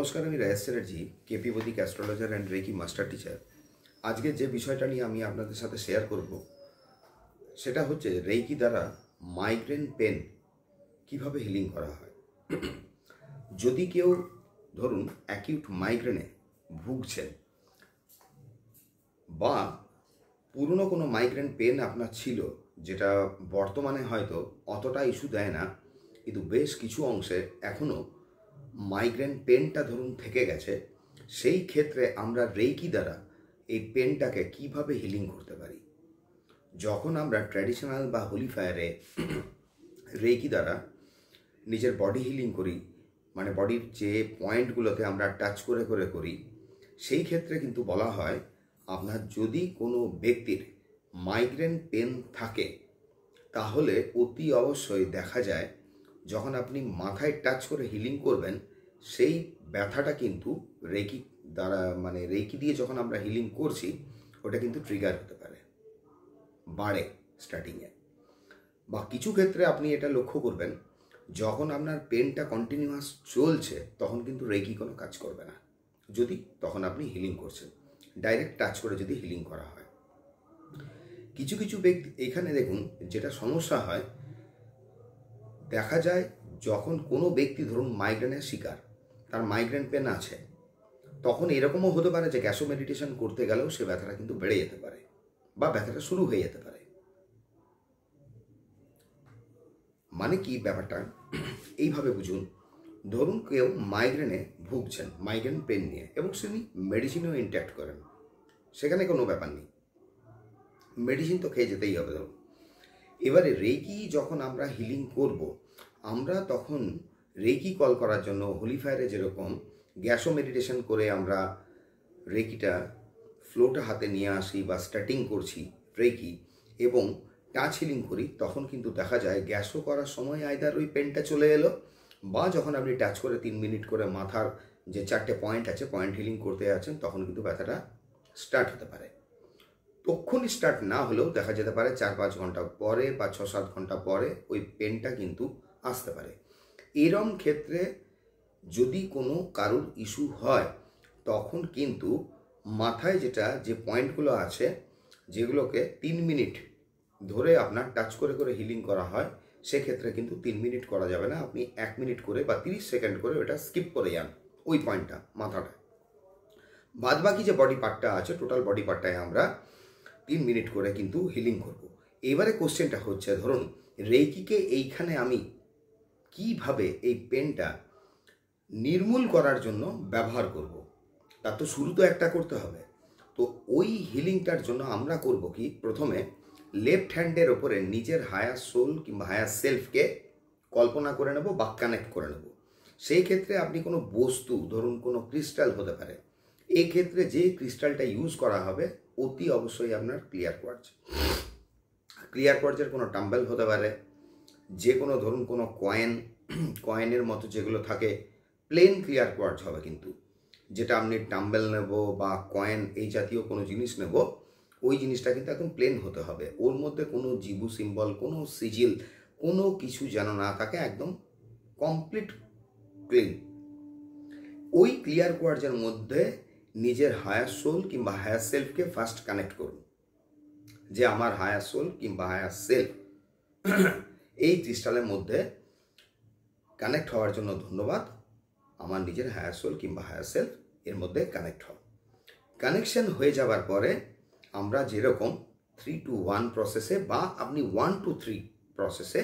নমস্কার, আমি Rayesh Chatterjee, KP Vedic astrologer and reiki master teacher. আজকে যে বিষয়টা নিয়ে আমি আপনাদের সাথে শেয়ার করব সেটা হচ্ছে রেকি দ্বারা মাইগ্রেন পেন কিভাবে হিলিং করা হয়। যদি কেউ ধরুন অ্যাকিউট মাইগ্রেনে ভুগছেন বা পুরনো কোনো মাইগ্রেন পেন আপনার ছিল, যেটা বর্তমানে হয়তো অতটা ইস্যু দেয় না, কিন্তু বেশ কিছু অংশে এখনও মাইগ্রেন পেনটা ধরুন থেকে গেছে, সেই ক্ষেত্রে আমরা রেকি দ্বারা এই পেনটাকে কিভাবে হিলিং করতে পারি। যখন আমরা ট্র্যাডিশনাল বা হোলি ফায়ারে রেকি দ্বারা নিজের বডি হিলিং করি, মানে বডির যে পয়েন্টগুলোতে আমরা টাচ করে করে করি, সেই ক্ষেত্রে কিন্তু বলা হয় আপনার যদি কোনো ব্যক্তির মাইগ্রেন পেন থাকে তাহলে অতি অবশ্যই দেখা যায় যখন আপনি মাথায় টাচ করে হিলিং করবেন, সেই ব্যথাটা কিন্তু রেকি দ্বারা মানে রেকি দিয়ে যখন আমরা হিলিং করছি ওটা কিন্তু ট্রিগার হতে পারে, বাড়ে স্টার্টিংয়ে। বা কিছু ক্ষেত্রে আপনি এটা লক্ষ্য করবেন, যখন আপনার পেনটা কন্টিনিউয়াস চলছে তখন কিন্তু রেকি কোনো কাজ করবে না, যদি তখন আপনি হিলিং করছেন। ডাইরেক্ট টাচ করে যদি হিলিং করা হয়, কিছু কিছু ব্যক্তি এখানে দেখুন যেটা সমস্যা হয়, দেখা যায় যখন কোনো ব্যক্তি ধরুন মাইগ্রেনের শিকার, তার মাইগ্রেন পেন আছে, তখন এরকমও হতে পারে যে গ্যাসো মেডিটেশন করতে গেলেও সে ব্যথাটা কিন্তু বেড়ে যেতে পারে বা ব্যথাটা শুরু হয়ে যেতে পারে। মানে কি ব্যাপারটা এইভাবে বুঝুন, ধরুন কেউ মাইগ্রেনে ভুগছেন, মাইগ্রেন পেন নিয়ে, এবং তিনি মেডিসিনও ইনট্যাক্ট করেন, সেখানে কোনো ব্যাপার নেই, মেডিসিন তো খেয়ে যেতেই হবে। ধরুন এবারে রেকি যখন আমরা হিলিং করব, আমরা তখন রেকি কল করার জন্য হোলি ফায়ারে যেরকম গ্যাসো মেডিটেশন করে আমরা রেকিটা ফ্লোটা হাতে নিয়ে আসি বা স্টার্টিং করছি রেকি এবং টাচ হিলিং করি, তখন কিন্তু দেখা যায় গ্যাসও করার সময় আইদার ওই পেনটা চলে এলো, বা যখন আপনি টাচ করে 3 মিনিট করে মাথার যে 4টে পয়েন্ট আছে পয়েন্ট হিলিং করতে যাচ্ছেন, তখন কিন্তু ব্যথাটা স্টার্ট হতে পারে। তখনই স্টার্ট না হলেও দেখা যেতে পারে 4-5 ঘন্টা পরে বা 6-7 ঘন্টা পরে ওই পেনটা কিন্তু আসতে পারে। এরম ক্ষেত্রে যদি কোনো কারুর ইস্যু হয়, তখন কিন্তু মাথায় যে পয়েন্টগুলো আছে, যেগুলোকে 3 মিনিট ধরে আপনার টাচ করে করে হিলিং করা হয়, সেক্ষেত্রে কিন্তু 3 মিনিট করা যাবে না, আপনি 1 মিনিট করে বা 30 সেকেন্ড করে ওটা স্কিপ করে যান ওই পয়েন্টটা, মাথাটা। বাদবাকি যে বডি পার্টটা আছে, টোটাল বডি পার্টটায় আমরা 3 মিনিট করে কিন্তু হিলিং করব। এবারে কোশ্চেনটা হচ্ছে, ধরুন রেকিকে এইখানে আমি কিভাবে এই পেনটা নির্মূল করার জন্য ব্যবহার করব, তার তো শুরু তো একটা করতে হবে। তো ওই হিলিংটার জন্য আমরা করব কি, প্রথমে লেফট হ্যান্ডের ওপরে নিজের হায়ার সোল কিংবা হায়ার সেলফকে কল্পনা করে নেব বা কানেক্ট করে নেব। সেই ক্ষেত্রে আপনি কোনো বস্তু, ধরুন কোনো ক্রিস্টাল হতে পারে, এই ক্ষেত্রে যে ক্রিস্টালটা ইউজ করা হবে অতি অবশ্যই আপনার ক্লিয়ার কোয়ার্টজ। ক্লিয়ার কোয়ার্টজের কোনো টাম্বেল হতে পারে, যে কোনো ধরুন কোনো কয়েনের মতো যেগুলো থাকে, প্লেন ক্লিয়ার কোয়ার্টজ হবে। কিন্তু যেটা আপনি টাম্বেল নেব বা কয়েন এই জাতীয় কোনো জিনিস নেব, ওই জিনিসটা কিন্তু একদম প্লেন হতে হবে, ওর মধ্যে কোনো জিবু সিম্বল, কোনো সিজিল, কোনো কিছু যেন না থাকে, একদম কমপ্লিট ক্লিন। ওই ক্লিয়ার কোয়ার্টজের মধ্যে নিজের হায়ার সোল কিংবা হায়ার সেলফকে ফার্স্ট কানেক্ট করুন, যে আমার হায়ার সোল কিংবা হায়ার সেলফ এই ক্রিস্টালের মধ্যে কানেক্ট হওয়ার জন্য ধন্যবাদ, আমার নিজের হায়ার সোল কিংবা হায়ার সেলফ এর মধ্যে কানেক্ট হও। কানেকশন হয়ে যাওয়ার পরে আমরা যেরকম 3 to 1 প্রসেসে বা আপনি 1 to 3 প্রসেসে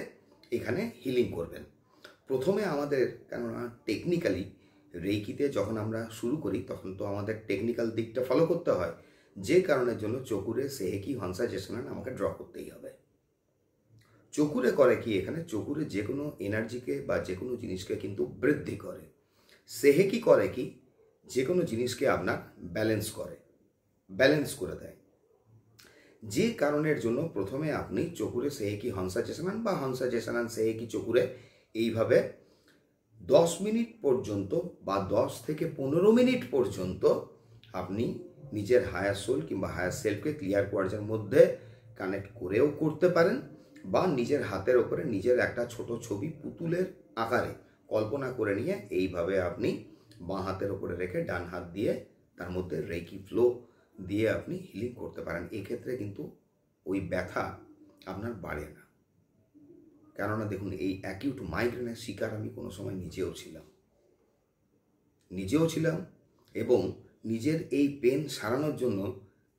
এখানে হিলিং করবেন। প্রথমে আমাদের, কেননা টেকনিক্যালি রেকিতে যখন আমরা শুরু করি তখন তো আমাদের টেকনিক্যাল দিকটা ফলো করতে হয়, যে কারণের জন্য চকুরে সেহেকি হংসা জেসানান আমাকে ড্র করতেই হবে। চকুরে করে কি, এখানে চকুরে যে কোনো এনার্জিকে বা যে কোনো জিনিসকে কিন্তু বৃদ্ধি করে। সেহেকি করে কি, যে কোনো জিনিসকে আপনার ব্যালেন্স করে দেয়। যে কারণের জন্য প্রথমে আপনি চকুরে সেহেকি হংসা জেসানান বা হংসা জেসানান সেহেকি চকুরে এইভাবে 10 মিনিট পর্যন্ত বা 10 থেকে 15 মিনিট পর্যন্ত আপনি নিজের হায়ার সোল কিংবা হায়ার সেলফকে ক্লিয়ার কোয়ার্টজের মধ্যে কানেক্ট করেও করতে পারেন, বা নিজের হাতের ওপরে নিজের একটা ছোট ছবি পুতুলের আকারে কল্পনা করে নিয়ে এইভাবে আপনি বাঁ হাতের ওপরে রেখে ডান হাত দিয়ে তার মধ্যে রেকি ফ্লো দিয়ে আপনি হিলিং করতে পারেন। এক্ষেত্রে কিন্তু ওই ব্যথা আপনার বাড়ে না। কেননা দেখুন, এই অ্যাকিউট মাইগ্রেনের শিকার আমি কোনো সময় নিজেও ছিলাম এবং নিজের এই পেন সারানোর জন্য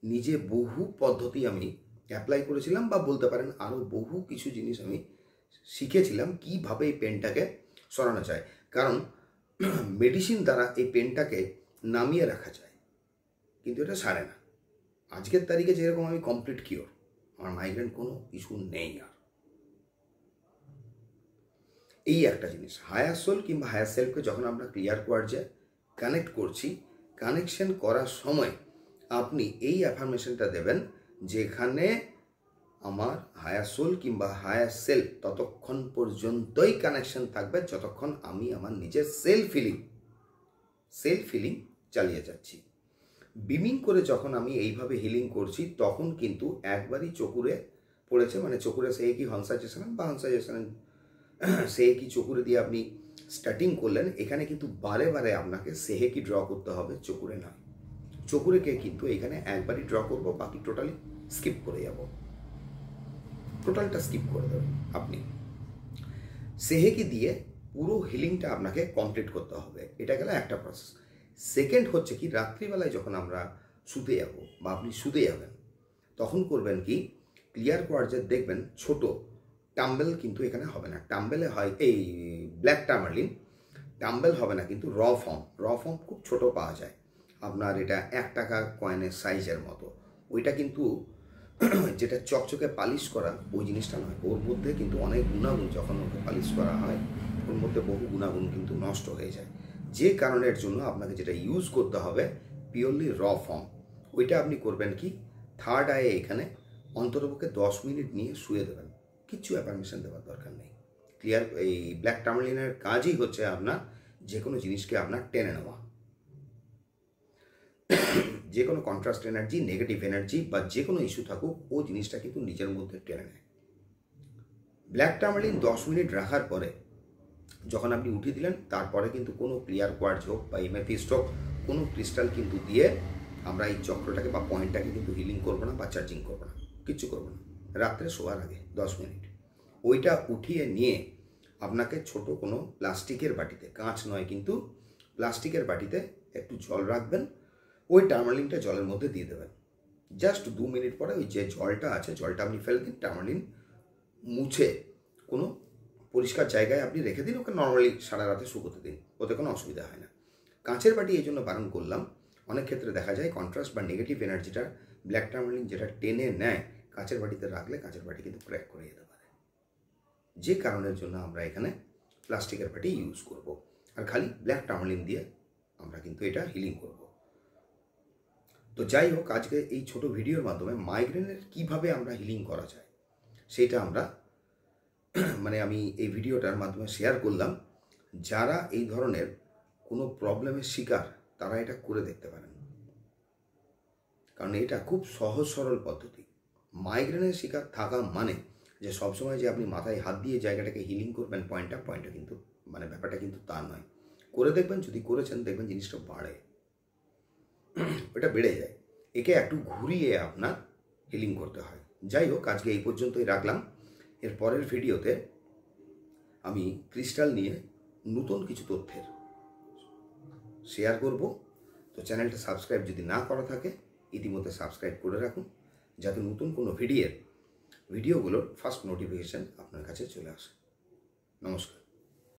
নিজে বহু পদ্ধতি আমি অ্যাপ্লাই করেছিলাম, বা বলতে পারেন আরও বহু কিছু জিনিস আমি শিখেছিলাম কীভাবে এই পেনটাকে সরানো যায়। কারণ মেডিসিন দ্বারা এই পেনটাকে নামিয়ে রাখা যায়, কিন্তু এটা সারে না। আজকের তারিখে যেরকম আমি কমপ্লিট কিওর, আমার মাইগ্রেন কোনো ইস্যু নেই আর। এই একটা জিনিস, হায়ার সোল কিংবা হায়ার সেলফকে যখন আমরা ক্লিয়ার কোয়ার্টজে কানেক্ট করছি, কানেকশন করার সময় আপনি এই অ্যাফার্মেশনটা দেবেন, যেখানে আমার হায়ার সোল কিংবা হায়ার সেলফ ততক্ষণ পর্যন্তই কানেকশন থাকবে যতক্ষণ আমি আমার নিজের সেলফ হিলিং চালিয়ে যাচ্ছি। বিমিং করে যখন আমি এইভাবে হিলিং করছি, তখন কিন্তু একবারই চকুরে পড়েছে, মানে চকুরে সে কি হংসাজেশন বা হংসাজেশন সে কি চকুরে দিয়ে আপনি স্টার্টিং করলেন, এখানে কিন্তু বারে বারে আপনাকে সেহেকি ড্র করতে হবে, চকুরে নয়। চকুরেকে কিন্তু এখানে একবারই ড্র করব, বাকি টোটালি স্কিপ করে যাব, টোটালটা স্কিপ করে দেবেন আপনি। সেহেকি দিয়ে পুরো হিলিংটা আপনাকে কমপ্লিট করতে হবে। এটা গেল একটা প্রসেস। সেকেন্ড হচ্ছে কি, রাত্রিবেলায় যখন আমরা শুতে যাব বা আপনি শুতে যাবেন, তখন করবেন কি, ক্লিয়ার কোয়ার্টজে দেখবেন ছোট টাম্বেল কিন্তু এখানে হবে না। টাম্বেলে হয় এই ব্ল্যাক টার্মালিন, টাম্বেল হবে না কিন্তু র ফর্ম খুব ছোট পাওয়া যায় আপনার, এটা 1 টাকা কয়েনের সাইজের মতো। ওইটা কিন্তু যেটা চকচকে পালিশ করা ওই জিনিসটা নয়, ওর মধ্যে কিন্তু অনেক গুণাগুণ, যখন ওকে পালিশ করা হয় ওর মধ্যে বহু গুণাগুণ কিন্তু নষ্ট হয়ে যায়, যে কারণের জন্য আপনাকে যেটা ইউজ করতে হবে পিওরলি র ফর্ম। ওইটা আপনি করবেন কি, থার্ড আয়ে এখানে অন্ততপক্ষে 10 মিনিট নিয়ে শুয়ে দেবেন, কিচ্ছু অ্যাফার্মেশন দেওয়ার দরকার নেই। ক্লিয়ার, এই ব্ল্যাক টার্মালিনের কাজই হচ্ছে আপনার যে কোনো জিনিসকে আপনার টেনে নেওয়া, যে কোনো কন্ট্রাস্ট এনার্জি, নেগেটিভ এনার্জি বা যে কোনো ইস্যু থাকুক, ও জিনিসটা কিন্তু নিজের মধ্যে টেনে নেয়। ব্ল্যাক টার্মালিন 10 মিনিট রাখার পরে যখন আপনি উঠিয়ে দিলেন, তারপরে কিন্তু কোনো ক্লিয়ার কোয়ার্টজ হোক বা এমেথিস্ট হোক, কোনো ক্রিস্টাল কিন্তু দিয়ে আমরা এই চক্রটাকে বা পয়েন্টটাকে কিন্তু হিলিং করবো না বা চার্জিং করবো না, কিচ্ছু করবো না। রাত্রে শোয়ার আগে 10 মিনিট ওইটা উঠিয়ে নিয়ে আপনাকে ছোট কোনো প্লাস্টিকের বাটিতে, কাঁচ নয় কিন্তু প্লাস্টিকের বাটিতে একটু জল রাখবেন, ওই টার্মালিনটা জলের মধ্যে দিয়ে দেবেন। জাস্ট 2 মিনিট পরে ওই যে জলটা আছে, জলটা আপনি ফেলে দিন, টার্মালিন মুছে কোনো পরিষ্কার জায়গায় আপনি রেখে দিন, ওকে নর্মালি সারা রাতে শুকোতে দিন, ওতে কোনো অসুবিধা হয় না। কাঁচের বাটি এই জন্য বারণ করলাম, অনেক ক্ষেত্রে দেখা যায় কন্ট্রাস্ট বা নেগেটিভ এনার্জিটা ব্ল্যাক টার্মালিন যেটা টেনে নেয়, কাঁচের বাটিতে রাখলে কাঁচের বাটি কিন্তু ক্র্যাক করে যেতে পারে, যে কারণের জন্য আমরা এখানে প্লাস্টিকের বাটি ইউজ করব, আর খালি ব্ল্যাক টার্মালিন দিয়ে আমরা কিন্তু এটা হিলিং করব। তো যাই হোক, আজকে এই ছোট ভিডিওর মাধ্যমে মাইগ্রেনের কিভাবে আমরা হিলিং করা যায় সেটা আমরা আমি এই ভিডিওটার মাধ্যমে শেয়ার করলাম। যারা এই ধরনের কোনো প্রবলেমের শিকার, তারা এটা করে দেখতে পারেন, কারণ এটা খুব সহজ সরল পদ্ধতি। মাইগ্রেনের শিকার থাকা মানে যে সবসময় যে আপনি মাথায় হাত দিয়ে জায়গাটাকে হিলিং করবেন পয়েন্টটা কিন্তু ব্যাপারটা কিন্তু তা নয়। করে দেখবেন, যদি করেছেন দেখবেন জিনিসটা বাড়ে, এটা বেড়ে যায়। একে একটু ঘুরিয়ে আপনার হিলিং করতে হয়। যাই হোক, আজকে এই পর্যন্তই রাখলাম। এর পরের ভিডিওতে আমি ক্রিস্টাল নিয়ে নতুন কিছু তথ্যের শেয়ার করব। তো চ্যানেলটা সাবস্ক্রাইব যদি না করা থাকে, ইতিমধ্যে সাবস্ক্রাইব করে রাখুন, যাতে নতুন কোনো ভিডিওগুলোর ফার্স্ট নোটিফিকেশান আপনার কাছে চলে আসে। নমস্কার।